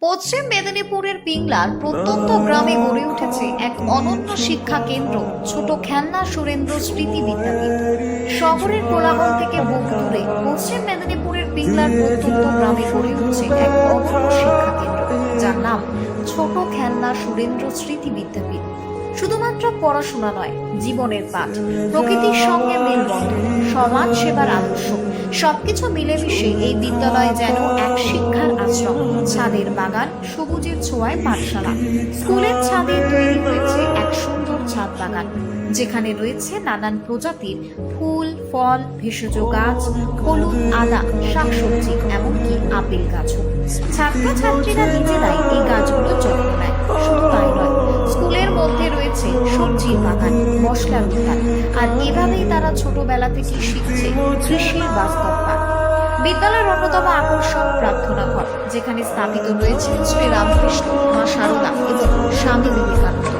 পশ্চিম মেদিনীপুরের পিংলার প্রত্যন্ত গ্রামে গড়ে উঠেছে এক অনন্য শিক্ষা কেন্দ্র ছোট খেলনা সুরেন্দ্র স্মৃতি বিদ্যাপীঠ। শহরের কোলাহল থেকে বহু দূরে পশ্চিম মেদিনীপুরের পিংলার প্রত্যন্ত গ্রামে গড়ে উঠছে এক অনন্য শিক্ষা কেন্দ্র, যার নাম ছোট খেলনা সুরেন্দ্র স্মৃতি বিদ্যাপীঠ। শুধুমাত্র পড়াশোনা নয়, জীবনের পাঠ, প্রকৃতির সঙ্গে মেলবন্ধন, সমাজ সেবার আদর্শ সবকিছু মিলেমিশে এই বিদ্যালয় যেন এক শিক্ষার আশ্রম। ছাদের বাগান, সবুজের ছোঁয়ায় পাঠশালা। স্কুলের ছাদে তৈরি হয়েছে এক সুন্দর ছাদ বাগান, যেখানে রয়েছে নানান প্রজাতির ফুল, ফল, ভেষজ গাছ, হলুদ, আদা, শাকসবজি, এমনকি আপেল গাছও। ছাত্রছাত্রীরা নিজেরাই এই গাছগুলো যত্ন নেয়। শুধু তাই নয়, স্কুলের মধ্যে রয়েছে সবজির বাগান, মশলার উদ্যান, আর এভাবেই তারা ছোটবেলা থেকেই শিখছে কৃষির বাস্তব পাঠ। বিদ্যালয়ের অন্যতম আকর্ষণ প্রার্থনা ঘর, যেখানে স্থাপিত রয়েছে শ্রী রামকৃষ্ণ, মা শারদা এবং স্বামী বিবেকানন্দ।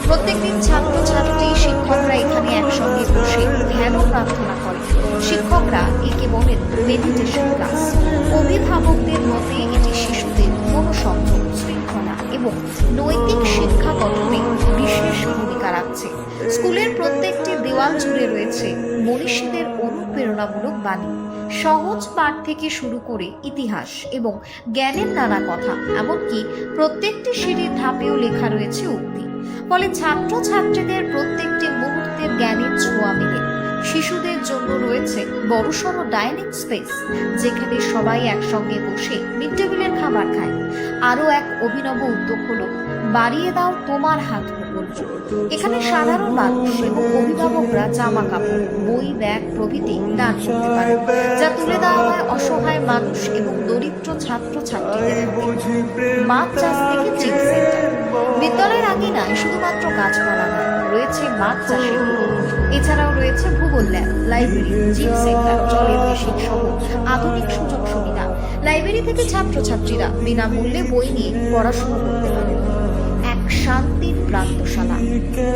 প্রত্যেকদিন ছাত্রছাত্রী, শিক্ষকরা এখানে একসঙ্গে বসে ধ্যান ও প্রার্থনা করে। শিক্ষকরা একে বলেন মেডিটেশন ক্লাস। অভিভাবকদের মতে এটি শিশুদের মনোসংযোগ, শৃঙ্খলা এবং নৈতিক শিক্ষা গঠনে বিশেষ ভূমিকা রাখছে। স্কুলের প্রত্যেকটি দেওয়াল জুড়ে রয়েছে মনীষীদের অনুপ্রেরণামূলক বাণী। সহজ পাঠ থেকে শুরু করে ইতিহাস এবং জ্ঞানের নানা কথা, এমনকি প্রত্যেকটি সিঁড়ির ধাপেও লেখা রয়েছে উক্তি। ফলে ছাত্রছাত্রীদের প্রত্যেকটি মুহূর্তের জ্ঞানের ছোঁয়া মেলে। শিশুদের জন্য রয়েছে বড়সড় ডাইনিং স্পেস, যেখানে সবাই একসঙ্গে বসে মিড ডে মিলের খাবার খায়। আরও এক অভিনব উদ্যোগ হলো বাড়িয়ে দাও তোমার হাত প্রকল্প। এখানে সাধারণ মানুষ এবং অভিভাবকরা জামা কাপড়, বই, ব্যাগ প্রভৃতি দান করতে পারে, যা তুলে দেওয়া হয় অসহায় মানুষ এবং দরিদ্র ছাত্রছাত্রীদের হাতে। মাছ চাষ থেকে চিপ সেন্টার। বিদ্যালয়ের আঙিনায় শুধুমাত্র গাছপালা নয়, রয়েছে মাছ চাষের পুকুর। এছাড়াও রয়েছে ভূগোল ল্যাব, লাইব্রেরি, জিম সেন্টার, জলের মেশিন সহ আধুনিক সুযোগ সুবিধা। লাইব্রেরি থেকে ছাত্রছাত্রীরা বিনামূল্যে বই নিয়ে পড়াশোনা করতে পারে। এক শান্তির প্রান্তশালা।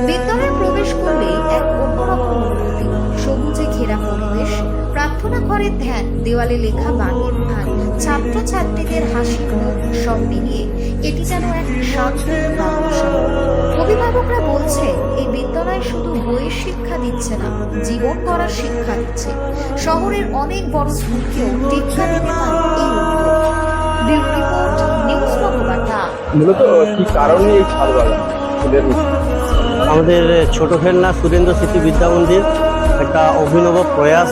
বিদ্যালয়ে প্রবেশ করলে এক অন্যরকম অনুভূতি। সবুজে ঘেরা পরিবেশ, প্রার্থনা ঘরের ধ্যান, দেওয়ালে লেখা বাণী আর ছাত্রছাত্রীদের হাসি মুখ সব মিলিয়ে এটি যেন এক শান্তির প্রান্তশালা। অভিভাবকরা বলছে এই বিদ্যালয় শুধু বইয়ের শিক্ষা দিচ্ছে না, জীবন গড়ার শিক্ষা দিচ্ছে। শহরের অনেক বড় স্কুলকেও টেক্কা দিতে পারে এই উদ্যোগ। Bureau report, news Bangabarta. মূলত কি কারণে এই ছাদ বাগান? আমাদের ছোট খেলনা সুরেন্দ্র স্মৃতি বিদ্যা মন্দির একটা অভিনব প্রয়াস